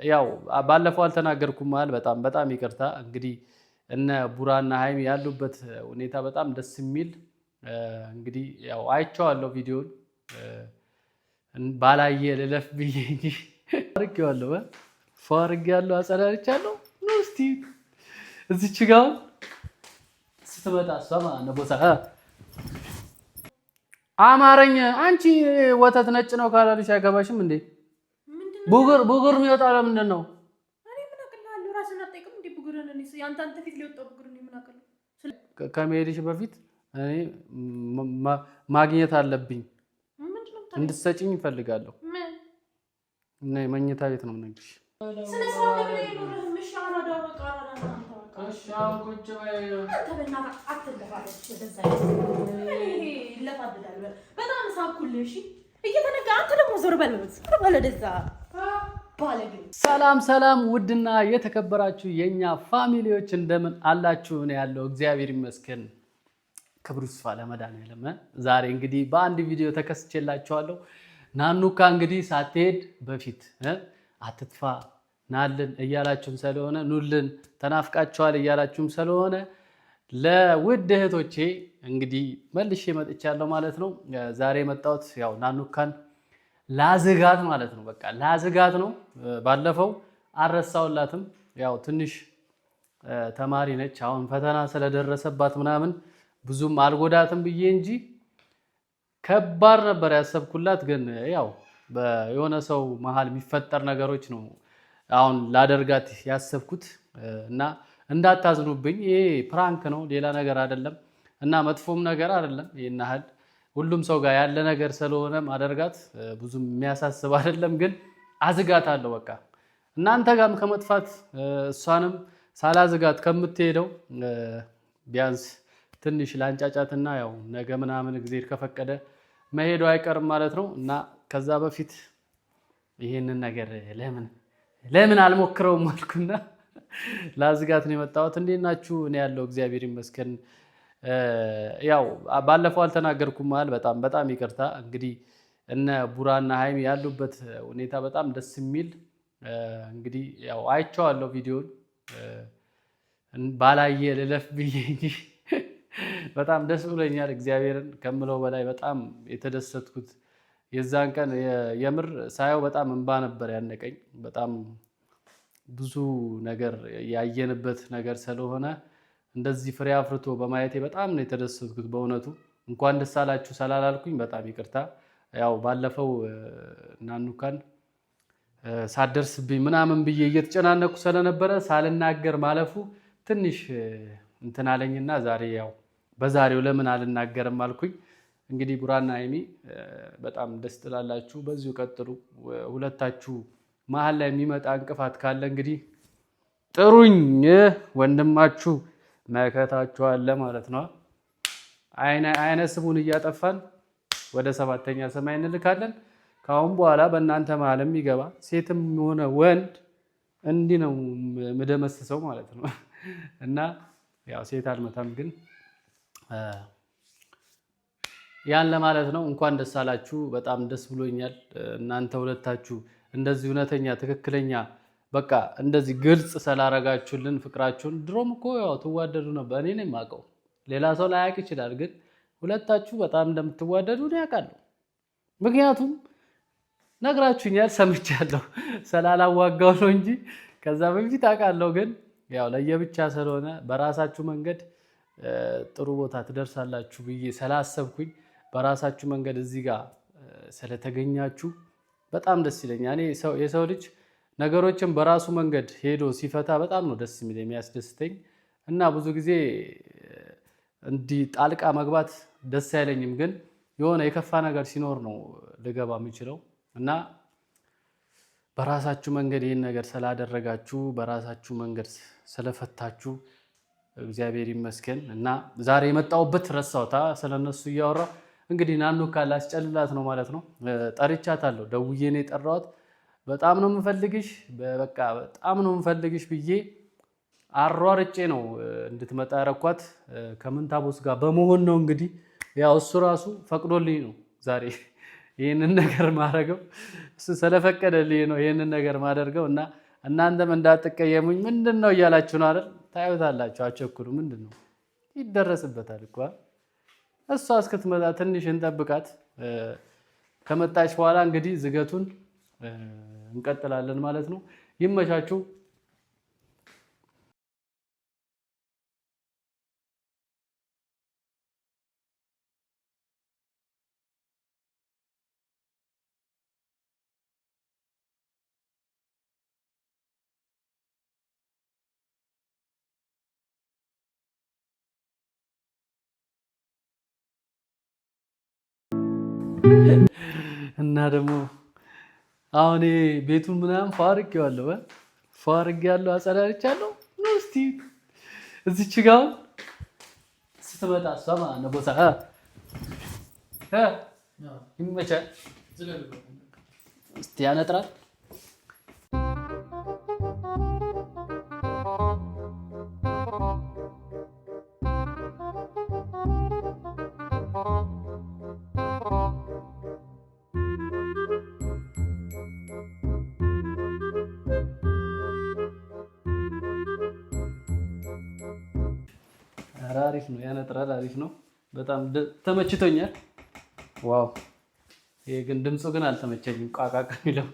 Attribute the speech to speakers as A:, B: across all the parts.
A: ያው ባለፈው አልተናገርኩም ማለት በጣም ይቅርታ። እንግዲህ እነ ቡራና ሃይሚ ያሉበት ሁኔታ በጣም ደስ የሚል እንግዲህ ያው አይቼዋለሁ ቪዲዮን ባላየ ልለፍ ብዬ እንጂ አርጌዋለሁ ፏርጌያለሁ አጸዳርቻለሁ ነው። እስቲ እዚች ጋር ስትመጣ ሰማ ነቦታ አማረኝ አንቺ ወተት ነጭ ነው ካላልሽ አይገባሽም እንዴ? ቡጉር የሚወጣው ለምንድን ነው?
B: እኔ ምን አውቃለሁ? ራስህን አትጠይቅም እንዴ? ቡጉርን እኔ አንተ ፊት ሊወጣው ቡጉር እኔ ምን አውቃለሁ?
A: ከመሄድሽ በፊት እኔ ማግኘት አለብኝ። እንድትሰጪኝ እፈልጋለሁ። እና መኝታ ቤት ነው የምነግርሽ። ሰላም ውድና የተከበራችሁ የኛ ፋሚሊዎች እንደምን አላችሁ? እኔ ያለው እግዚአብሔር ይመስገን፣ ክብሩ ይስፋ ለመድኃኒዓለም። ዛሬ እንግዲህ በአንድ ቪዲዮ ተከስቼላችኋለሁ። ናኑካ እንግዲህ ሳትሄድ በፊት አትጥፋ ናልን እያላችሁም ስለሆነ ኑልን ተናፍቃችኋል እያላችሁም ስለሆነ ለውድ እህቶቼ እንግዲህ መልሼ መጥቻለሁ ማለት ነው። ዛሬ የመጣሁት ያው ናኑካን ላዝጋት ማለት ነው። በቃ ላዝጋት ነው። ባለፈው አልረሳሁላትም። ያው ትንሽ ተማሪ ነች። አሁን ፈተና ስለደረሰባት ምናምን ብዙም አልጎዳትም ብዬ እንጂ ከባድ ነበር ያሰብኩላት። ግን ያው የሆነ ሰው መሀል የሚፈጠር ነገሮች ነው አሁን ላደርጋት ያሰብኩት እና እንዳታዝኑብኝ። ይሄ ፕራንክ ነው፣ ሌላ ነገር አይደለም እና መጥፎም ነገር አይደለም። ይሄን ያህል ሁሉም ሰው ጋር ያለ ነገር ስለሆነ ማደርጋት ብዙም የሚያሳስብ አይደለም። ግን አዝጋታለሁ በቃ እናንተ ጋርም ከመጥፋት እሷንም ሳላዝጋት ከምትሄደው ቢያንስ ትንሽ ላንጫጫትና ያው ነገ ምናምን እግዚአብሔር ከፈቀደ መሄዱ አይቀርም ማለት ነው። እና ከዛ በፊት ይሄንን ነገር ለምን አልሞክረውም አልኩና ላዝጋት ነው የመጣሁት። እንዴት ናችሁ? እኔ ያለው እግዚአብሔር ይመስገን። ያው ባለፈው አልተናገርኩም ማለት በጣም ይቅርታ። እንግዲህ እነ ቡራና ሃይሚ ያሉበት ሁኔታ በጣም ደስ የሚል እንግዲህ ያው አይቼዋለሁ ቪዲዮን ባላየ ልለፍ ብዬ እንጂ በጣም ደስ ብሎኛል። እግዚአብሔርን ከምለው በላይ በጣም የተደሰትኩት የዛን ቀን የምር ሳየው በጣም እንባ ነበር ያነቀኝ። በጣም ብዙ ነገር ያየንበት ነገር ስለሆነ እንደዚህ ፍሬ አፍርቶ በማየቴ በጣም ነው የተደሰትኩት። በእውነቱ እንኳን ደስ አላችሁ ስላላልኩኝ በጣም ይቅርታ። ያው ባለፈው ናኑካን ሳደርስብኝ ምናምን ብዬ እየተጨናነኩ ስለነበረ ሳልናገር ማለፉ ትንሽ እንትን አለኝና ዛሬ ያው በዛሬው ለምን አልናገርም አልኩኝ። እንግዲህ ቡራና ሃይሚ በጣም ደስ ትላላችሁ፣ በዚሁ ቀጥሉ። ሁለታችሁ መሀል ላይ የሚመጣ እንቅፋት ካለ እንግዲህ ጥሩኝ፣ ወንድማችሁ መከታችሁ አለ ማለት ነው። አይነ ስሙን እያጠፋን ወደ 7ኛ ሰማይ እንልካለን። ከአሁን በኋላ በእናንተ መሀልም ይገባ ሴትም ሆነ ወንድ እንዲህ ነው ምደመስሰው ማለት ነው። እና ያው ሴት አልመታም ግን ያን ለማለት ነው። እንኳን ደስ አላችሁ፣ በጣም ደስ ብሎኛል። እናንተ ሁለታችሁ እንደዚህ እውነተኛ ትክክለኛ በቃ እንደዚህ ግልጽ ስላረጋችሁልን ፍቅራችሁን። ድሮም እኮ ያው ትዋደዱ ነበር፣ እኔ ነኝ የማውቀው፣ ሌላ ሰው ላያውቅ ይችላል። ግን ሁለታችሁ በጣም እንደምትዋደዱ ነው ያውቃለሁ። ምክንያቱም ነግራችሁኛል፣ ሰምቻለሁ። ስላላዋጋው ነው እንጂ ከዛ በፊት አውቃለሁ። ግን ያው ለየብቻ ስለሆነ በራሳችሁ መንገድ ጥሩ ቦታ ትደርሳላችሁ ብዬ ስላሰብኩኝ በራሳችሁ መንገድ እዚህ ጋር ስለተገኛችሁ በጣም ደስ ይለኛል። እኔ የሰው ልጅ ነገሮችን በራሱ መንገድ ሄዶ ሲፈታ በጣም ነው ደስ የሚያስደስተኝ እና ብዙ ጊዜ እንዲህ ጣልቃ መግባት ደስ አይለኝም። ግን የሆነ የከፋ ነገር ሲኖር ነው ልገባ የምችለው እና በራሳችሁ መንገድ ይህን ነገር ስላደረጋችሁ በራሳችሁ መንገድ ስለፈታችሁ እግዚአብሔር ይመስገን። እና ዛሬ የመጣሁበት ረሳሁታ ስለነሱ እያወራሁ እንግዲህ ናኑካ ላስጨልላት ነው ማለት ነው። ጠርቻታለሁ፣ ደውዬ ነው የጠራኋት። በጣም ነው የምፈልግሽ፣ በቃ በጣም ነው የምፈልግሽ ብዬ አሯርጬ ነው እንድትመጣ ያረኳት። ከምንታቦስ ጋር በመሆን ነው እንግዲህ ያው እሱ ራሱ ፈቅዶልኝ ነው ዛሬ ይህንን ነገር ማድረገው። እሱ ስለፈቀደልኝ ነው ይህንን ነገር ማደርገው እና እናንተም እንዳትቀየሙኝ ምንድነው እያላችሁ ነው አይደል? ታዩታላችሁ። አቸኩሉ። ምንድነው ይደረስበታል እኮ። እሷ እስክትመጣ ትንሽ እንጠብቃት። ከመጣች በኋላ እንግዲህ ዝገቱን እንቀጥላለን ማለት ነው። ይመቻችሁ። እና ደግሞ አሁን ቤቱን ምናምን ፋርጌዋለሁ አጸዳድቻለሁ። ነው እስቲ እዚች ጋር ስትመጣ እሷ ማለት ነው ቦታ ይመቻል። እስቲ ያነጥራል። አሪፍ ነው ያነጥራል። አሪፍ ነው በጣም ተመችቶኛል። ዋው! ይሄ ግን ድምፁ ግን አልተመቸኝም። ቋቋቃ የሚለው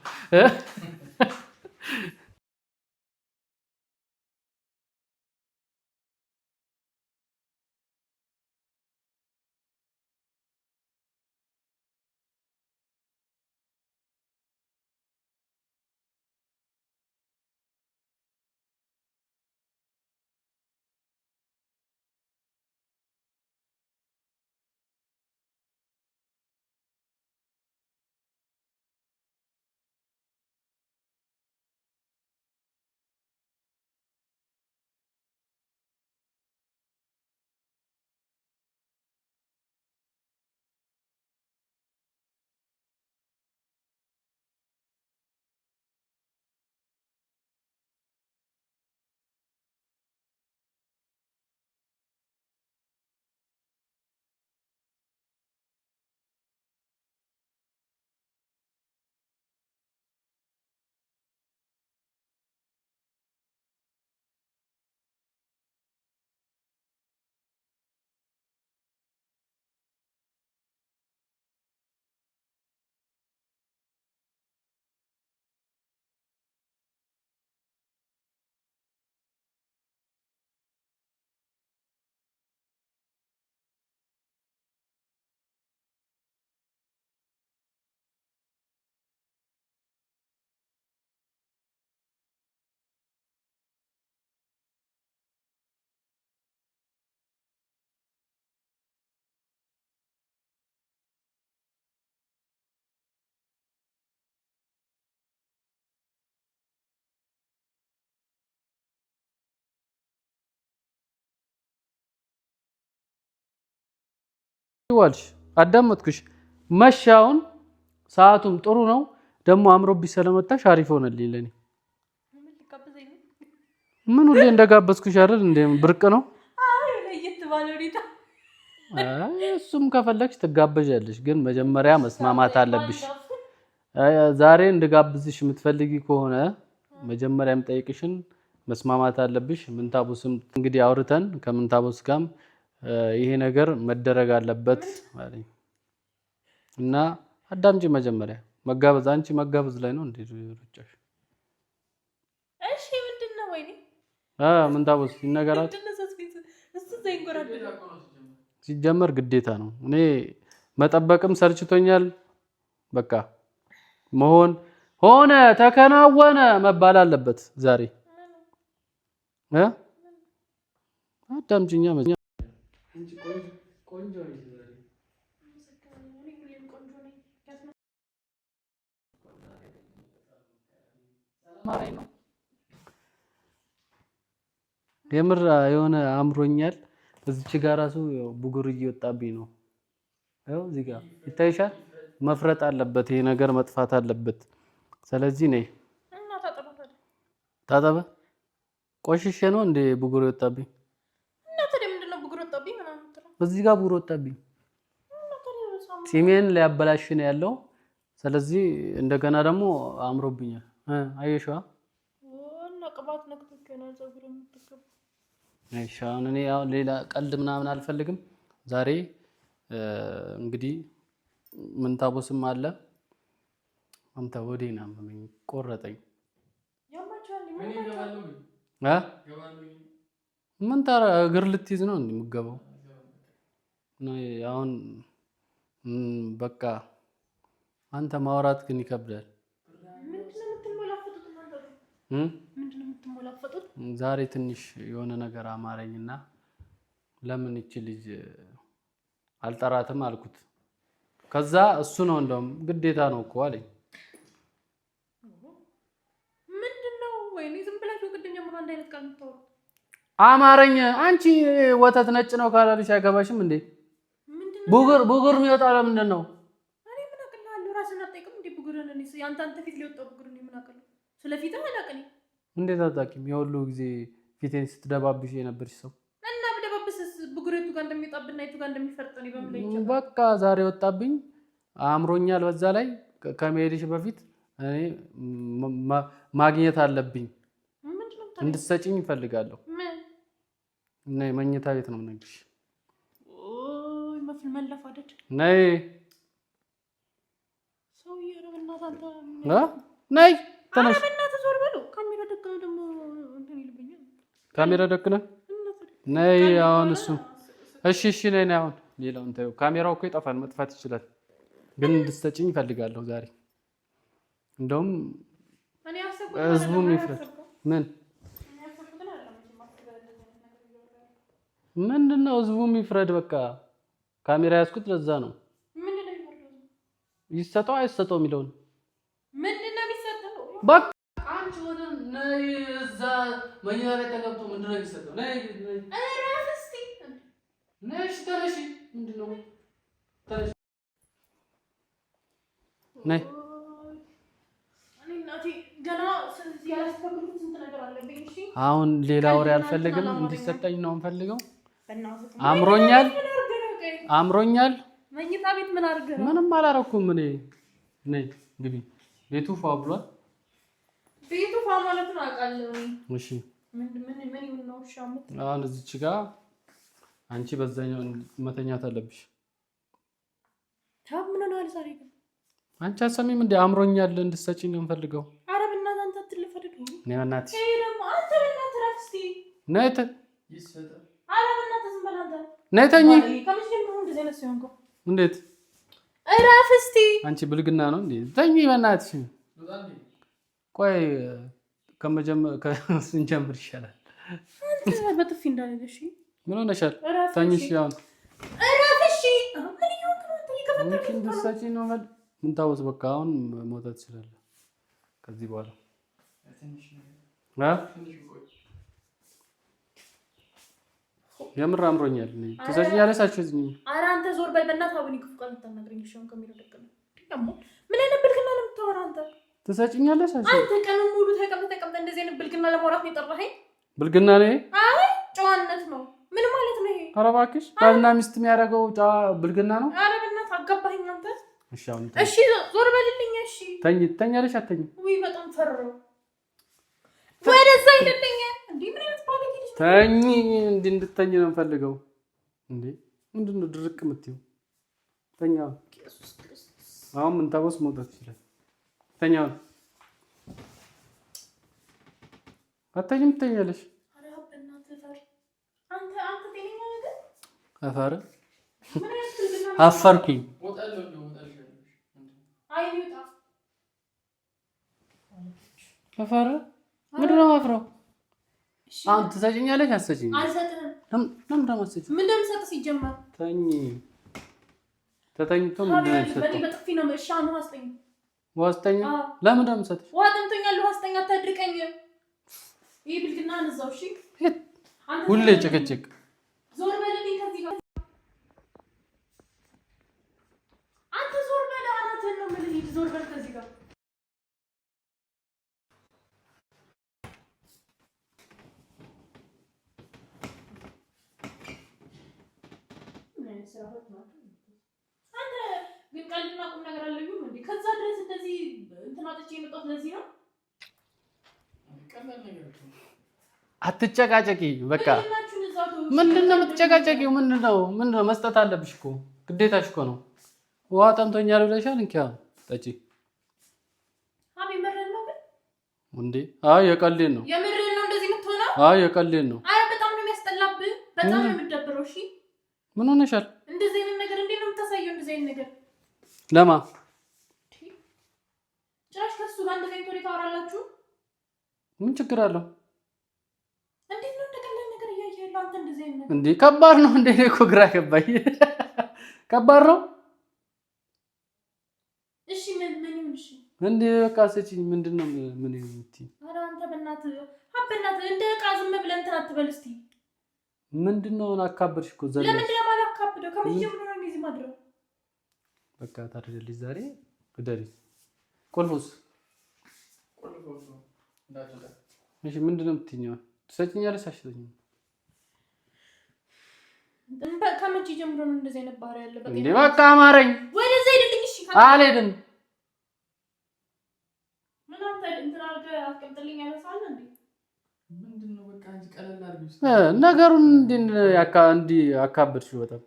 A: ዋልሽ አዳመጥኩሽ። መሻውን ሰዓቱም ጥሩ ነው ደግሞ አምሮብሽ ስለመጣሽ አሪፍ ሆነልኝ ለኔ። ምን ሁሌ እንደጋበዝኩሽ አይደል እንዴ? ብርቅ ነው። እሱም ከፈለግሽ ትጋበዣለሽ፣ ግን መጀመሪያ መስማማት አለብሽ። ዛሬ እንድጋብዝሽ የምትፈልጊ ከሆነ መጀመሪያ የምጠይቅሽን መስማማት አለብሽ። ምንታቡስም እንግዲህ አውርተን ከምንታቡስ ጋርም ይሄ ነገር መደረግ አለበት ማለት እና አዳምጪ። መጀመሪያ መጋበዝ አንቺ መጋበዝ ላይ ነው እንዴ ሩጫሽ?
B: እሺ ምንድነው? ወይኔ
A: ምንታቡስ ይነገራት ሲጀመር ግዴታ ነው። እኔ መጠበቅም ሰልችቶኛል። በቃ መሆን ሆነ ተከናወነ መባል አለበት ዛሬ። አዳምጪኛ ቆንጆ የምር የሆነ አምሮኛል። እዚች ጋር ራሱ ቡጉር እየወጣብኝ ነው። ያው እዚህ ጋር ይታይሻል። መፍረጥ አለበት ይሄ ነገር መጥፋት አለበት። ስለዚህ ነይ እና ታጠበ ቆሽሼ ነው እንደ ቡጉር ይወጣብኝ።
B: እና ታዲያ ምንድነው ቡጉር ወጣብኝ? ምናምን
A: እዚህ ጋር ቡጉር ወጣብኝ። ጺሜን ሊያበላሽ ነው ያለው። ስለዚህ እንደገና ደግሞ አምሮብኛል። አየሽዋ?
B: ቅባት ነክቶክ ነው ፀጉር የምትቀባው።
A: እሺ አሁን እኔ ያው ሌላ ቀልድ ምናምን አልፈልግም። ዛሬ እንግዲህ ምን ታቦስም አለ። አንተ ወዴና አመመኝ ቆረጠኝ።
B: ያማቻል
C: ምን ይገባሉ?
A: ምን ታራ እግር ልትይዝ ነው እንዴ የምትገባው? አሁን በቃ አንተ ማውራት ግን ይከብዳል።
B: ምንድነው የምትሞላፈጡት?
A: ዛሬ ትንሽ የሆነ ነገር አማረኝና ለምን እቺ ልጅ አልጠራትም አልኩት። ከዛ እሱ ነው እንደውም ግዴታ ነው እኮ አለኝ።
B: ምንድነው? ወይኔ ዝም ብላችሁ ቅድም ጀምሮ አንድ አይነት ቃል የምታወሩ
A: አማረኝ። አንቺ ወተት ነጭ ነው ካላልሽ አይገባሽም እንዴ? ቡጉር የሚወጣው ለምንድን ነው?
B: እኔ ምን አውቃለሁ? ራስህን አትጠይቅም እንዴ? ቡጉርን እኔ አንተ ፊት ሊወጣው ቡጉርን ምን አውቃለሁ? ስለፊትህ አላውቅም።
A: እንዴት አታውቂም? የሁሉ ጊዜ ፊቴን ስትደባብሽ የነበርሽ ሰው
B: እና በደባብስስ ቡጉሬቱ ጋር እንደሚወጣብና የቱ ጋር እንደሚፈርጥ ነው በምን ላይ ይችላል?
A: በቃ ዛሬ ወጣብኝ፣ አምሮኛል። በዛ ላይ ከመሄድሽ በፊት እኔ ማግኘት አለብኝ። እንድትሰጪኝ እፈልጋለሁ። እና መኝታ ቤት ነው የምነግርሽ።
B: ኦይ መፍል መለፋደድ
A: ነይ
B: ሰው ይረብናት አንተ
A: ነይ ተነሽ።
B: በእናትህ ዞር በለው። ካሜራ ደቅነ ደግሞ እንትን ይልብኛል።
A: ካሜራ ደቅነ ነይ። አሁን እሱ እሺ ነይ ነይ። አሁን ሌላውን ተይው። ካሜራው እኮ ይጠፋል፣ መጥፋት ይችላል። ግን እንድትሰጪኝ እፈልጋለሁ ዛሬ። እንደውም
B: እኔ አሰብኩ
A: ህዝቡም ይፍረድ። ምንድነው ህዝቡም ይፍረድ። በቃ ካሜራ ያዝኩት ለዛ ነው።
B: ምንድነው ይፈርደው?
A: ይሰጠው አይሰጠው የሚለውን
B: ምንድነው የሚሰጠው?
A: በቃ አንቺ ወደ ነይ እዛ መኝታ ላይ ተቀምጦ ምንድነው የሚሰጠው? ነይ
B: አራፍስቲ
A: ነሽ ተነሺ። ምንድነው ተነሺ ነይ።
B: እኔ እናቴ ገና ያላስተካከልኩት ስንት ነገር አለብኝ። እሺ
A: አሁን ሌላ ወሬ አልፈልግም፣ እንዲሰጠኝ ነው የምፈልገው።
B: በእናትህ
A: አምሮኛል።
B: መኝታ ቤት ምን አድርገህ ነው?
A: ምንም አላረኩም እኔ። ነይ ግቢ። ቤቱ ፏ ብሏል።
B: ቤቱ ፏ ማለት ነው አውቃለሁ።
A: እሺ
B: ምን ይሁን ነው? እሺ
A: አሁን እዚች ጋር አንቺ በዛኛው መተኛት አለብሽ።
B: ታብ ምን ነው አልሳሪ ግን
A: አንቺ አሰሚም እንደ አምሮኛል እንድትሰጪኝ ነው የምፈልገው።
B: ኧረ በእናትህ አንተ አትልፈደድ ነው።
A: ነይ በእናትሽ።
B: ይሄ ደግሞ አንተ በእናትህ እረፍ እስኪ።
A: ነይ
C: ይሰጣ።
B: ኧረ በእናትህ ዝም በል አንተ።
A: ነይ ተኝ።
B: ከመቼ ጀምሮ እንደዚህ አይነት ሲሆን ነው?
A: እንዴት
B: እረፍ እስኪ።
A: አንቺ ብልግና ነው እንዴ? ተኝ በእናትሽ። ቆይ ስንጀምር ይሻላል።
B: አንተ በጥፊ እንዳለሽ እሺ።
A: ምን ሆነሻል? ተኝ እሺ። አሁን
B: እረፍ እሺ። ምን ይሆን ነው? አንተ ይከፈተኝ
A: እንድትሰጪኝ ነው ማለት ምን ታውስ። በቃ አሁን መውጣት ትችላለህ ከዚህ በኋላ የምር አምሮኛል። ትሰጪኛለሽ አትሰጪኝም?
B: ኧረ አንተ ዞር በል በእናትህ። አሁን ክፉ ቃል ልታናግረኝ እሺ። ከሚለው ደቀነ ደግሞ ምን አይነት ብልግና ነው የምታወራው አንተ?
A: ትሰጪኛለሽ አትሰጪኝም?
B: አንተ ቀኑን ሙሉ ተቀምጠህ እንደዚህ አይነት ብልግና ለማውራት ነው የጠራኸኝ?
A: ብልግና ነው ይሄ?
B: አይ ጨዋነት ነው። ምን ማለት ነው ይሄ?
A: ኧረ እባክሽ ባልና ሚስት የሚያደርገው ጨዋ ብልግና ነው?
B: ኧረ በእናትህ አጋባኸኝ አንተ።
A: እሺ አሁን
B: እሺ ዞር በልልኝ እሺ።
A: ተኛለሽ አትተኝም?
B: ውይ በጣም ፈራሁ። ወደዛ አይደለኝ እንዴ? ምን አይነት ባለጌ ልጅ ነው?
A: ተኝ። እንድትተኝ ነው የምፈልገው። እንዴ ምንድነው ድርቅ የምትይው? ተኛ። አሁን ምን ታውስ መውጣት ይችላል። ተኛ። አትተኝም? ትተኛለሽ።
B: ኧረ በእናትህ ፈር አንተ ጤነኛ ነገር
A: አፈር
B: ምን አይነት ብልግና ነው?
A: አፈርኩኝ። አፈር ምንድን ነው የማፍረው? አሁን ትሰጪኛለሽ አትሰጪኝም?
B: አልሰጥህም።
A: ለምን ደግሞ አትሰጪኝም?
B: ምን እንደምሰጥህ ሲጀመር
A: ተኝ። ተተኝቶ ምንድን ነው የሚሰጠው?
B: በጥፊ ነው። እሺ አሁን አስጠኝ።
A: ዋስተኛ ለምን ነው የምሰጥሽ?
B: ውሃ ጠምቶኛል። ውሃ አስጠኝ። አታድርቀኝ። ይሄ ብልግና እዛው። እሺ
A: ሁሌ ጭቅጭቅ።
B: ዞር በልልኝ ከዚህ ጋር። አንተ ዞር በል። አናትህን ነው የምልህ። ዞር በል ከዚህ ጋር። አንተ ግን ቀልድና ቁም ነገር አለኝም እንዴ? ከዛ ድረስ እንደዚህ እንትን አጥቼ የመጣሁት ለዚህ ነው።
A: አትጨቃጨቂ። በቃ ምንድነው የምትጨቃጨቂው? ምንድነው መስጠት አለብሽ እኮ ግዴታሽ እኮ ነው። ውሃ ጠምቶኛል ብለሻል። እንኪያ ጠጪ።
B: አቢ መረን ነው
A: እንዴ? አይ የቀልዴን ነው።
B: የምሬን ነው እንደዚህ የምትሆነው?
A: አይ የቀልዴን ነው።
B: አይ በጣም ነው የሚያስጠላብህ። በጣም ነው የምትደብረው። እሺ
A: ምን ሆነሻል?
B: እንደዚህ አይነት ነገር እንዴት ነው የምታሳየው? እንደዚህ አይነት ነገር
A: ለማ
B: ጭራሽ ከሱ ጋር እንደዚህ አይነት ወሬ ታወራላችሁ?
A: ምን ችግር አለው?
B: እንዴት ነው እንደቀላል ነገር እያየህ ያለው አንተ? እንደዚህ አይነት ነገር
A: እንዴ ከባድ ነው እንዴ? እኮ ግራ ገባኝ። ከባድ ነው።
B: እሺ ምን ይሁን? እሺ
A: እንዴ በቃ ስጪኝ። ምንድነው ምን የምትይ?
B: ኧረ አንተ በእናትህ እንደ ዕቃ ዝም ብለህ እንትን አትበል እስኪ።
A: ምንድነው አካበድሽ እኮ ዘለሽ።
B: ለምንድን ነው የማላካብደው? ከመቼ ጀምሮ ነው እንደዚህ ማድረግ?
A: በቃ ታደርገልሽ ዛሬ ግደሪ። ቁልፉስ? እሺ ምንድነው የምትይኝ? ትሰጪኛለሽ? አትሰጪኝም?
B: ከመቼ ጀምሮ ነው እንደዚህ አይነት ባህሪ ያለበት?
A: እንዴ በቃ አማረኝ።
B: ወደዛ ሄድልኝ። እሺ
A: አልሄድም።
B: ምን አንተ እንትን አድርገህ አስቀምጥልኝ ያነሳል እንዴ?
C: ምንድነው? በቃ አንቺ ቀለል አድርጊ
A: ነገሩን። እንዲህ አካበድሽ በጣም።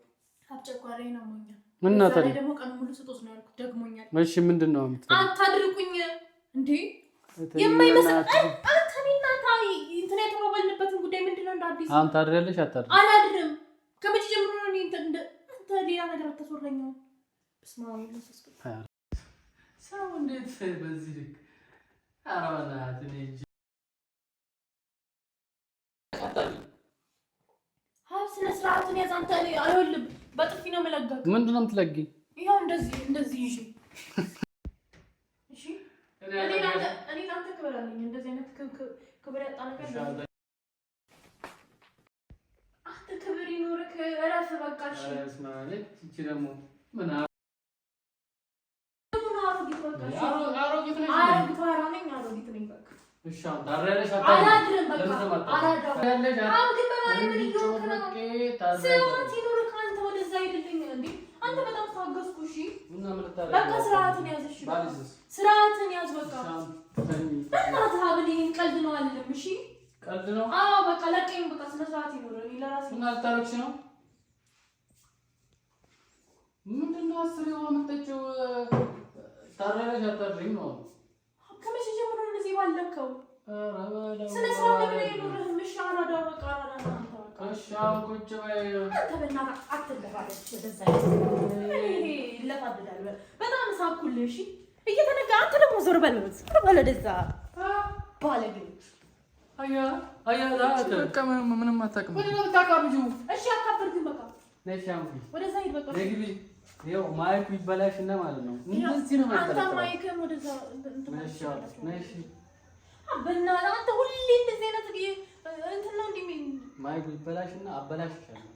B: አጨቋሪ ነው ሞኛ።
A: እና ታዲያ
B: ደግሞ ቀን ሙሉ ስጦስ ነው ያልኩት፣ ደግሞኛል።
A: እሺ ምንድነው የምትፈልጊው?
B: አታድርቁኝ እንዴ! የማይመስል አንተ እኔና ታይ እንትን የተባባልንበትን ጉዳይ ምንድነው? እንደ አዲስ
A: አንተ ታድሪያለሽ? አታድርም?
B: አላድርም። ከመቼ ጀምሮ ነው እንደ አንተ ሌላ ነገር አታስወራኝም? በስመ አብ ወወልድ ወመንፈስ ቅዱስ።
C: ሰው እንዴት በዚህ ልክ አራባናት ነኝ
B: ስነ ስርዓትን ያዝ አንተ። አይወልም በጥፊ ነው መለጋት።
A: ምንድነው የምትለጊኝ?
B: ይኸው እንደዚህ ይዤ እሺ። እኔ ላንተ ክብር አለኝ። እንደዚህ አይነት ክብር ያጣ ነገር ነው። አንተ ክብር ይኖርክ። እረፍ በቃ እሺ።
C: ማለት እቺ ደግሞ ምን
B: አሮጊት ነኝ በቃ
A: እሺ ታዲያለሽ?
B: አላድርም በቃ አላድርም። ግን በማለት ምን ይሆን ነው? ስርዓት ይኖርክ አንተ። ወደዛ አይደለኝ እንዴ አንተ። በጣም ታገስኩ። እሺ በቃ ስርዓትን ያዝ። እሺ ስርዓትን ያዝ በቃ። በእናትህ አብልኝ። ቀልድ ነው አይደለም? እሺ
A: ቀልድ ነው።
B: አዎ በቃ ለቀኝ። በቃ ስነ ስርዓት ይኖር። እኔ ለራሴ
A: እና ልታረክሽ ነው? ምንድነው አስሬው አመጣችው? ታዲያለሽ? አታድሪም ነው?
B: ከመቼ ጀምሮ እንደዚህ ባለከው? ስነ ስርዓት ለምን ይኖርህ? እሺ አራዳ በቃ አራዳ ነው።
A: እሺ አሁን ቁጭ በይ።
B: አንተ በእናትህ አትለፋለች። ወደዛ ይሄ ይለፋደዳል። በጣም ሳኩልህ። እሺ እየተነጋ አንተ ደግሞ ዞር በል ወደዛ ባለጌ።
C: በቃ ምንም አታውቅም።
A: ምንድን ነው የምታካብጂው?
B: እሺ አካበድኩኝ በቃ።
A: ነሽ አሁን
B: ወደዛ ሂድ በቃ።
A: ነግቢ። ይኸው ማይኩ ይበላሽና ማለት ነው። እንደዚህ ነው ማለት ነው።
B: አንተ ማይክም ወደዛ
A: ነሽ ነሽ።
B: በእናትህ አንተ ሁሌ እንደዚህ አይነት እንትን ነው እንደሚል
A: ማይኩ ይበላሽና አበላሽሻለሁ።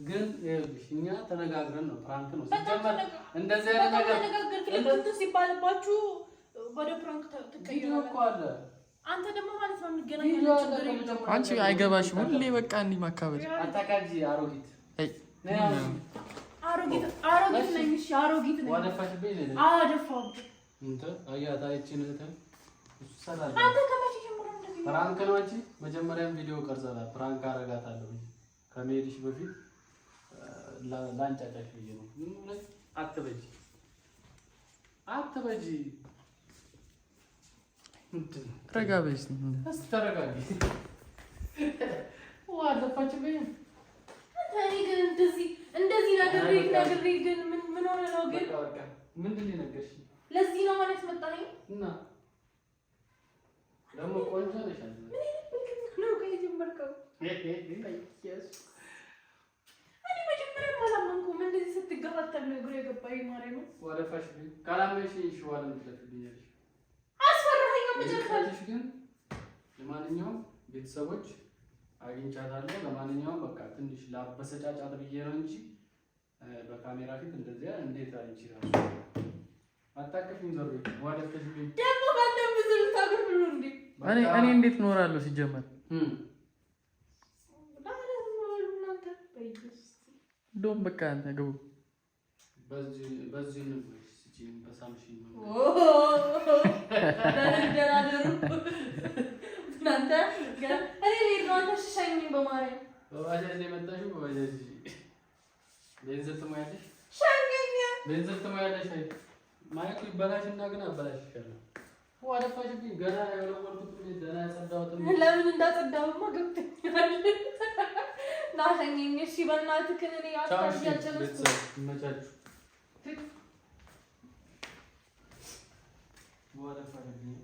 A: ግን ይኸውልሽ እኛ ተነጋግረን ነው። ፕራንክ ነው ሲጀመር። እንደዚህ አይነት ነገር
B: ተነጋግረን እንትን ሲባልባችሁ ወደ ፕራንክ ትቀይራለህ
A: እኮ አለ።
B: አንተ ደግሞ ማለት ነው እንገናኛለን።
C: አንቺ አይገባሽም። ሁሌ በቃ እንዲህ ማካበድ።
A: አታካጂ አሮጊት።
B: አሮጊት ነኝ። እሺ አሮጊት ነኝ።
A: ዋደፋሽብኝ ነኝ።
B: አደፋሁብህ
A: እንተ አያታ እቺን ሰላም።
B: አንተ ከመቼ ጀምሮ እንደዚህ
A: ፕራንክ ነው? አንቺ መጀመሪያም ቪዲዮ ቀርጸናል። ፕራንክ አረጋታለሁ ከመሄድሽ በፊት ላንጫጫሽ ብዬ ነው። አትበጂ
C: ረጋ በይ
A: እስኪ ተረጋጊ። ዋደፋችብኝ።
B: እኔ ግን እንደዚህ ነግሬህ ግን ምን ሆነ ነው ግን?
A: ምንድን ነው የነገርሽኝ?
B: ለዚህ ነው ማለት መጣኝ
A: እና ደግሞ ቆንጆ ነሽ አይደል?
B: ነው ከጀመርከው እኔ መጀመሪያ አላመንኩም። እንደዚህ ስትገፋተር ነው እግሩ የገባኝ ማለት ነው።
A: ወደፋሽ ካላመንሽ ሽዋል ምትለፍልኛለሽ።
B: አስፈራኸኝ መጀመሪያ
A: ግን ለማንኛውም ቤተሰቦች አግኝቻታለሁ። ለማንኛውም በቃ ትንሽ ላበሰጫጫት ብዬ ነው እንጂ በካሜራ ፊት እንደዚያ እንዴት አይችላል? አታቀፊኝ ዘሩ ወደፈሽብኝ
B: ደግሞ ባንተም ብዙ ታገር ብሎ እንዴ
C: እኔ እንዴት ኖራለሁ ሲጀመር? እንደውም በቃ አንተ ግቡ።
A: በዚህ ነው ማይኩ ይበላሽና ግን አበላሽሻለሁ። ወደፋሽብኝ ገና ያለወልኩት ገና ያጸዳሁት
B: ለምን እንዳጸዳሁማ ገብቶኛል። ናሸኘኝ። እሺ በእናትህ እኔ አታያጨለስኩ
A: ይመቻችሁ። ወደፋሽብኝ